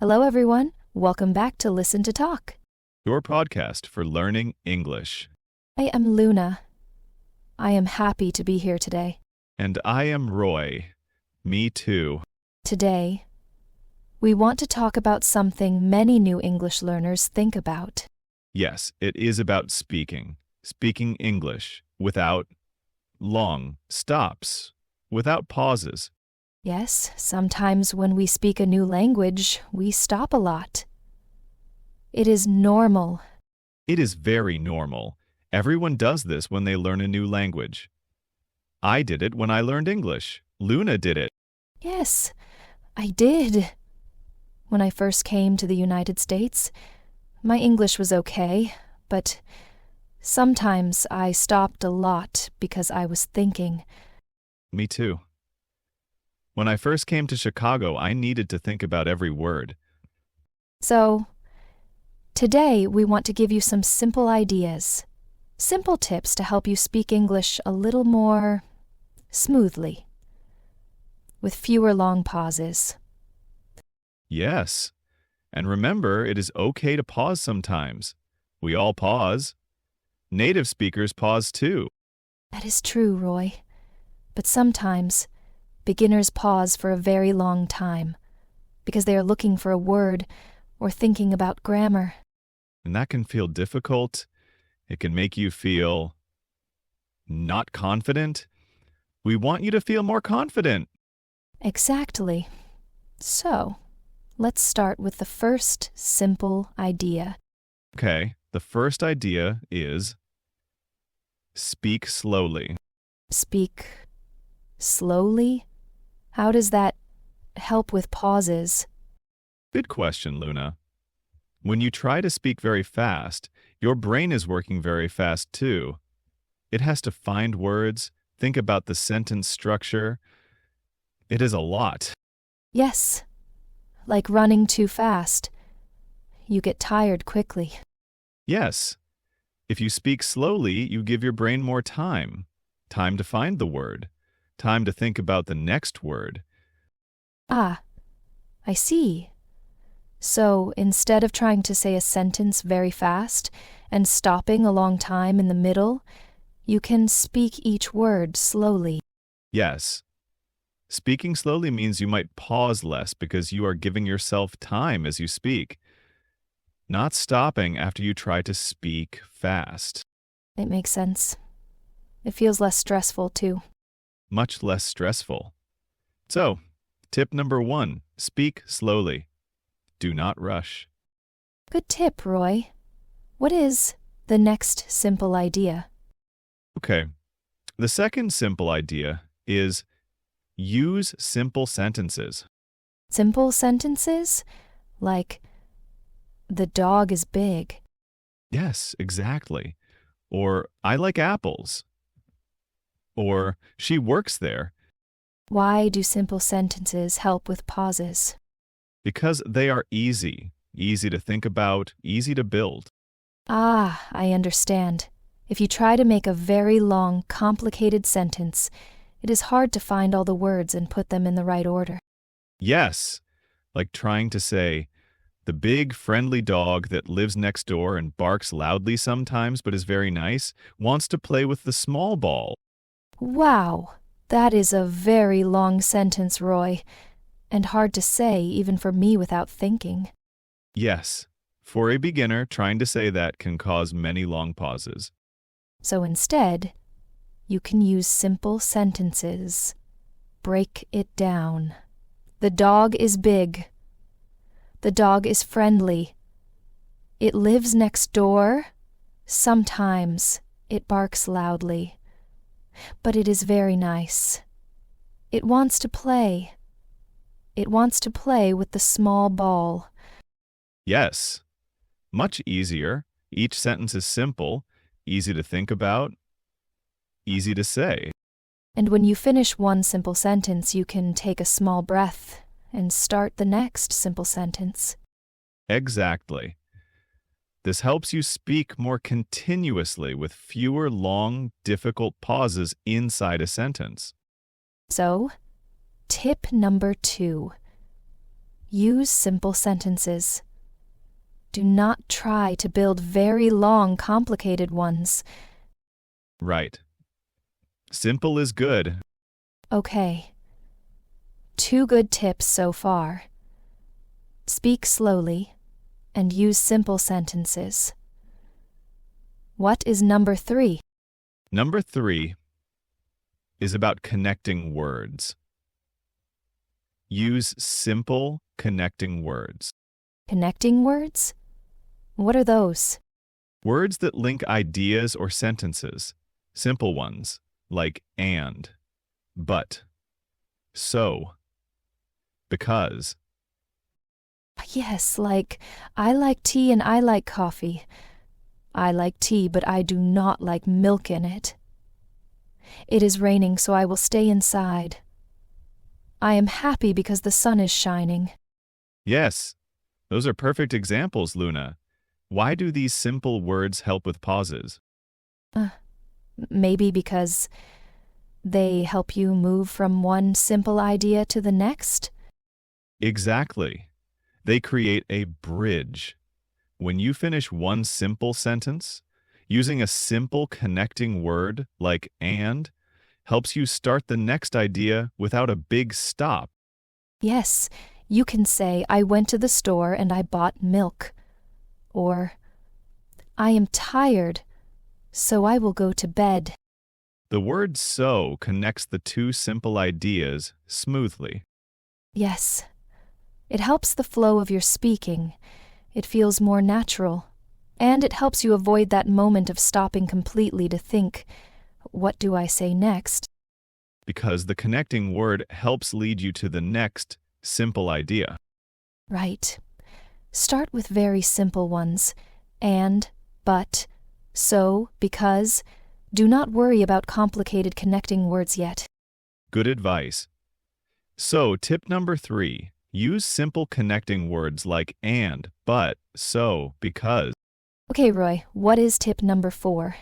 Hello, everyone. Welcome back to Listen to Talk. Your podcast for learning English. I am Luna. I am happy to be here today. And I am Roy. Me too. Today, we want to talk about something many new English learners think about. Yes, it is about speaking. Speaking English without long stops, without pauses. Yes, sometimes when we speak a new language, we stop a lot. It is normal. It is very normal. Everyone does this when they learn a new language. I did it when I learned English. Luna did it. Yes, I did. When I first came to the United States, my English was okay, but sometimes I stopped a lot because I was thinking. Me too. When I first came to Chicago, I needed to think about every word. So, today we want to give you some simple ideas, simple tips to help you speak English a little more smoothly, with fewer long pauses. Yes. And remember, it is okay to pause sometimes. We all pause. Native speakers pause too. That is true, Roy. But sometimes, beginners pause for a very long time because they are looking for a word or thinking about grammar. And that can feel difficult. It can make you feel not confident. We want you to feel more confident. Exactly. So, let's start with the first simple idea. Okay, the first idea is speak slowly. Speak slowly? How does that help with pauses? Good question, Luna. When you try to speak very fast, your brain is working very fast too. It has to find words, think about the sentence structure. It is a lot. Yes, like running too fast. You get tired quickly. Yes. If you speak slowly, you give your brain more time. Time to find the word. Time to think about the next word. Ah, I see. So instead of trying to say a sentence very fast and stopping a long time in the middle, you can speak each word slowly. Yes. Speaking slowly means you might pause less because you are giving yourself time as you speak, not stopping after you try to speak fast. It makes sense. It feels less stressful, too. Much less stressful. So, tip number 1, speak slowly. Do not rush. Good tip, Roy. What is the next simple idea? Okay. The second simple idea is use simple sentences. Simple sentences? Like, the dog is big. Yes, exactly. Or, I like apples. Or, she works there. Why do simple sentences help with pauses? Because they are easy to think about, easy to build. Ah, I understand. If you try to make a very long, complicated sentence, it is hard to find all the words and put them in the right order. Yes, like trying to say, the big friendly dog that lives next door and barks loudly sometimes but is very nice wants to play with the small ball. Wow, that is a very long sentence, Roy, and hard to say even for me without thinking. Yes, for a beginner, trying to say that can cause many long pauses. So instead, you can use simple sentences. Break it down. The dog is big. The dog is friendly. It lives next door. Sometimes it barks loudly. But it is very nice. It wants to play. It wants to play with the small ball. Yes, much easier. Each sentence is simple, easy to think about, easy to say. And when you finish one simple sentence, you can take a small breath and start the next simple sentence. Exactly. This helps you speak more continuously with fewer long, difficult pauses inside a sentence. So, tip number 2. Use simple sentences. Do not try to build very long, complicated ones. Right. Simple is good. Okay. 2 good tips so far. Speak slowly and use simple sentences. What is number 3? Number 3 is about connecting words. Use simple connecting words. Connecting words? What are those? Words that link ideas or sentences. Simple ones, like and, but, so, because. Yes, like, I like tea and I like coffee. I like tea, but I do not like milk in it. It is raining, so I will stay inside. I am happy because the sun is shining. Yes, those are perfect examples, Luna. Why do these simple words help with pauses? Maybe because they help you move from one simple idea to the next? Exactly. They create a bridge. When you finish one simple sentence, using a simple connecting word like and helps you start the next idea without a big stop. Yes, you can say, I went to the store and I bought milk. Or, I am tired, so I will go to bed. The word so connects the two simple ideas smoothly. Yes, it helps the flow of your speaking. It feels more natural. And it helps you avoid that moment of stopping completely to think, what do I say next? Because the connecting word helps lead you to the next simple idea. Right. Start with very simple ones. And, but, so, because. Do not worry about complicated connecting words yet. Good advice. So, tip number 3, use simple connecting words like and, but, so, because. Okay, Roy, what is tip number 4?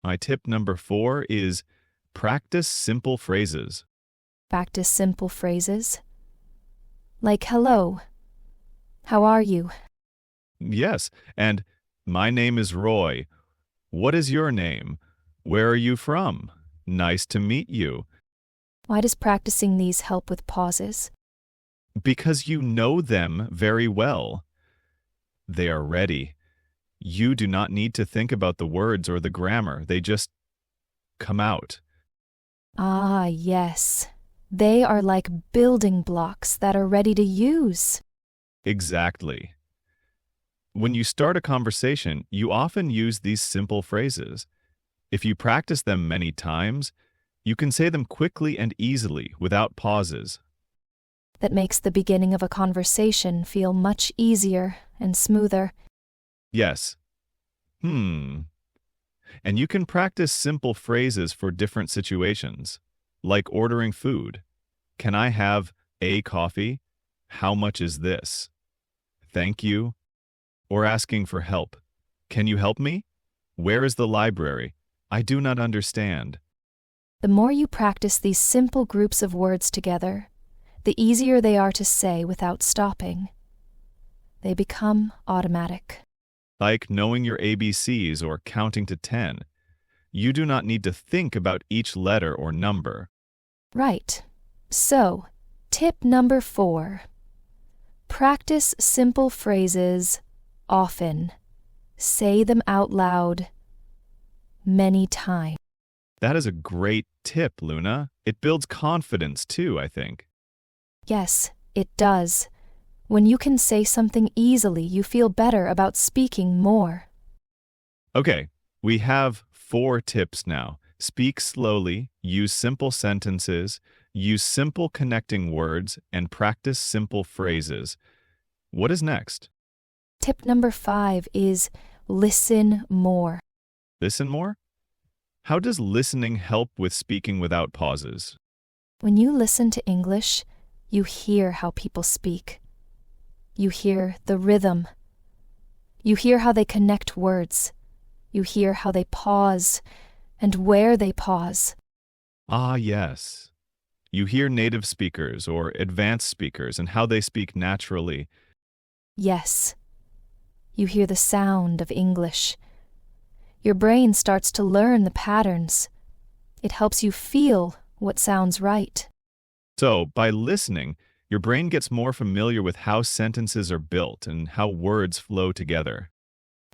My tip number 4 is practice simple phrases. Practice simple phrases. Like hello. How are you? Yes, and my name is Roy. What is your name? Where are you from? Nice to meet you. Why does practicing these help with pauses? Because you know them very well. They are ready. You do not need to think about the words or the grammar. They just come out. Ah, yes. They are like building blocks that are ready to use. Exactly. When you start a conversation, you often use these simple phrases. If you practice them many times, you can say them quickly and easily without pauses. That makes the beginning of a conversation feel much easier and smoother. Yes. And you can practice simple phrases for different situations, like ordering food. Can I have a coffee? How much is this? Thank you. Or asking for help. Can you help me? Where is the library? I do not understand. The more you practice these simple groups of words together, the easier they are to say without stopping. They become automatic. Like knowing your ABCs or counting to 10. You do not need to think about each letter or number. Right. So, tip number 4. Practice simple phrases often. Say them out loud many times. That is a great tip, Luna. It builds confidence too, I think. Yes, it does. When you can say something easily, you feel better about speaking more. Okay, we have 4 tips now. Speak slowly, use simple sentences, use simple connecting words, and practice simple phrases. What is next? Tip number 5 is listen more. Listen more? How does listening help with speaking without pauses? When you listen to English, you hear how people speak. You hear the rhythm. You hear how they connect words. You hear how they pause and where they pause. Ah, yes. You hear native speakers or advanced speakers and how they speak naturally. Yes. You hear the sound of English. Your brain starts to learn the patterns. It helps you feel what sounds right. So, by listening, your brain gets more familiar with how sentences are built and how words flow together.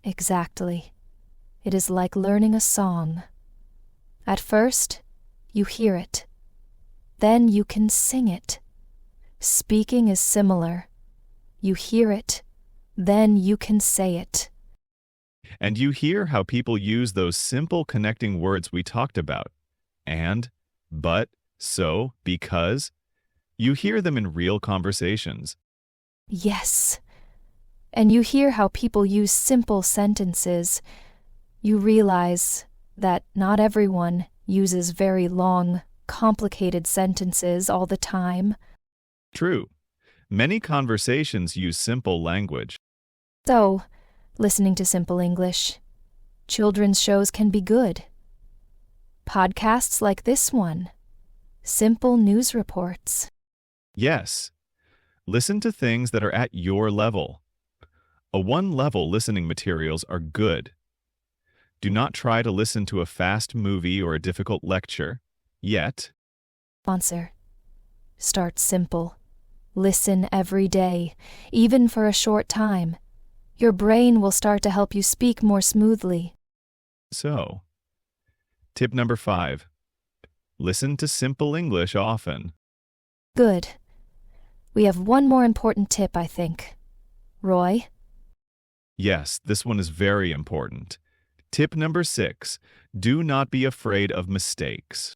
Exactly. It is like learning a song. At first, you hear it. Then you can sing it. Speaking is similar. You hear it. Then you can say it. And you hear how people use those simple connecting words we talked about. And, but, so, because. You hear them in real conversations. Yes. And you hear how people use simple sentences. You realize that not everyone uses very long, complicated sentences all the time. True. Many conversations use simple language. So, listening to simple English, children's shows can be good. Podcasts like this one, simple news reports. Yes. Listen to things that are at your level. A one-level listening materials are good. Do not try to listen to a fast movie or a difficult lecture, yet. Sponsor. Start simple. Listen every day, even for a short time. Your brain will start to help you speak more smoothly. So, tip number 5. Listen to simple English often. Good. We have one more important tip, I think. Roy? Yes, this one is very important. Tip number 6. Do not be afraid of mistakes.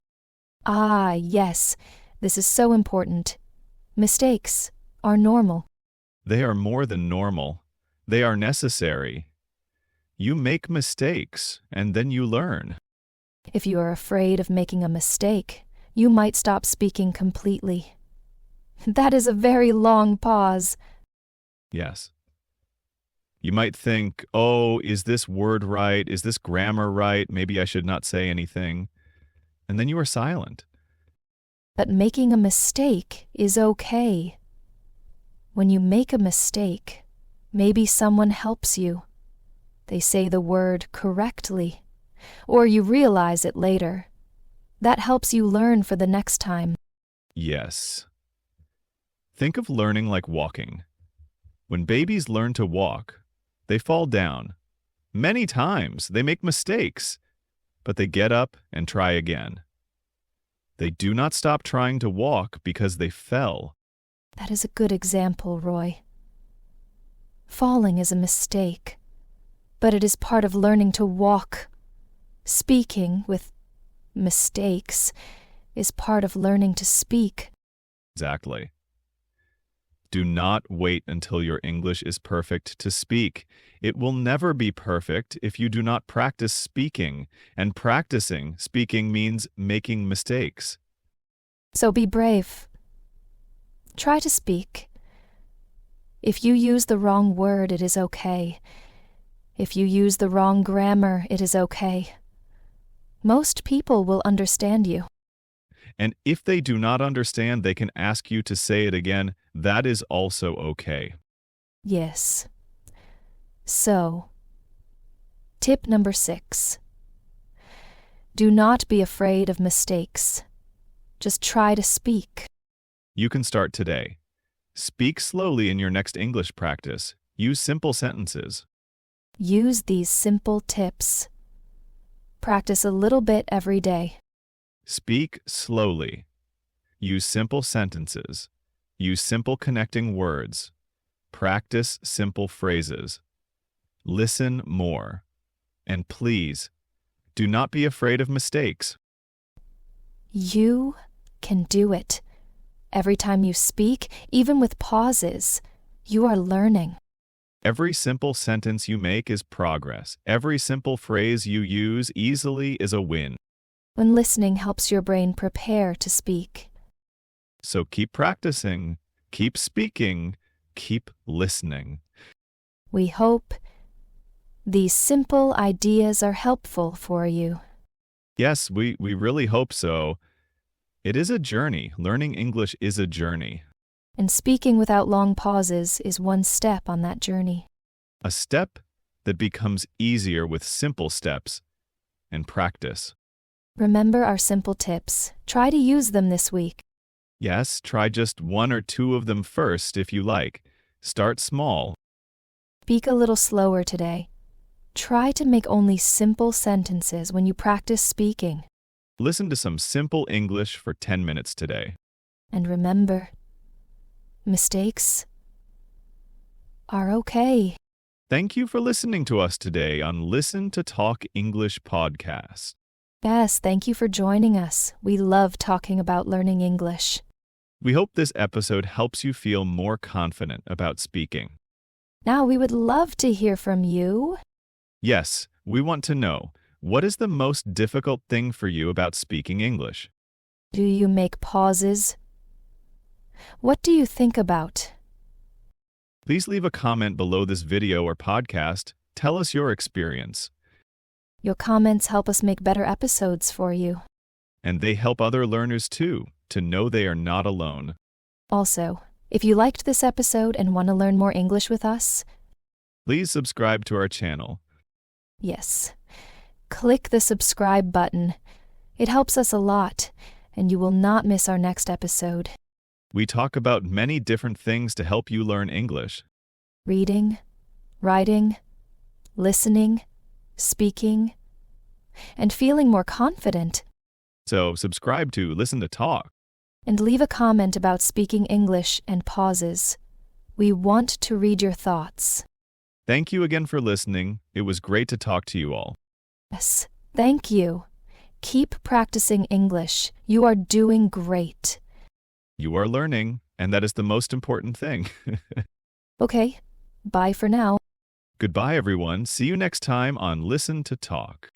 Ah, yes. This is so important. Mistakes are normal. They are more than normal. They are necessary. You make mistakes, and then you learn. If you are afraid of making a mistake, you might stop speaking completely. That is a very long pause. Yes. You might think, oh, is this word right? Is this grammar right? Maybe I should not say anything. And then you are silent. But making a mistake is okay. When you make a mistake, maybe someone helps you. They say the word correctly, or you realize it later. That helps you learn for the next time. Yes. Think of learning like walking. When babies learn to walk, they fall down. Many times they make mistakes, but they get up and try again. They do not stop trying to walk because they fell. That is a good example, Roy. Falling is a mistake, but it is part of learning to walk. Speaking with mistakes is part of learning to speak. Exactly. Do not wait until your English is perfect to speak. It will never be perfect if you do not practice speaking, and practicing speaking means making mistakes. So be brave. Try to speak. If you use the wrong word, it is okay. If you use the wrong grammar, it is okay. Most people will understand you. And if they do not understand, they can ask you to say it again. That is also okay. Yes. So, tip number 6. Do not be afraid of mistakes. Just try to speak. You can start today. Speak slowly in your next English practice. Use simple sentences. Use these simple tips. Practice a little bit every day. Speak slowly. Use simple sentences. Use simple connecting words. Practice simple phrases. Listen more. And please, do not be afraid of mistakes. You can do it. Every time you speak, even with pauses, you are learning. Every simple sentence you make is progress. Every simple phrase you use easily is a win. When listening helps your brain prepare to speak. So keep practicing, keep speaking, keep listening. We hope these simple ideas are helpful for you. Yes, we really hope so. It is a journey. Learning English is a journey. And speaking without long pauses is one step on that journey. A step that becomes easier with simple steps and practice. Remember our simple tips. Try to use them this week. Yes, try just 1 or 2 of them first if you like. Start small. Speak a little slower today. Try to make only simple sentences when you practice speaking. Listen to some simple English for 10 minutes today. And remember, mistakes are okay. Thank you for listening to us today on Listen to Talk English podcast. Yes, thank you for joining us. We love talking about learning English. We hope this episode helps you feel more confident about speaking. Now we would love to hear from you. Yes, we want to know, what is the most difficult thing for you about speaking English? Do you make pauses? What do you think about? Please leave a comment below this video or podcast. Tell us your experience. Your comments help us make better episodes for you. And they help other learners too, to know they are not alone. Also, if you liked this episode and want to learn more English with us, Please subscribe to our channel. yes, click the subscribe button. It helps us a lot, and you will not miss our next episode. We talk about many different things to help you learn English. Reading, writing, listening, speaking, and feeling more confident. So subscribe to Listen to Talk. And leave a comment about speaking English and pauses. We want to read your thoughts. Thank you again for listening. It was great to talk to you all. Yes, thank you. Keep practicing English. You are doing great. You are learning, and that is the most important thing. Okay, bye for now. Goodbye, everyone. See you next time on Listen to Talk.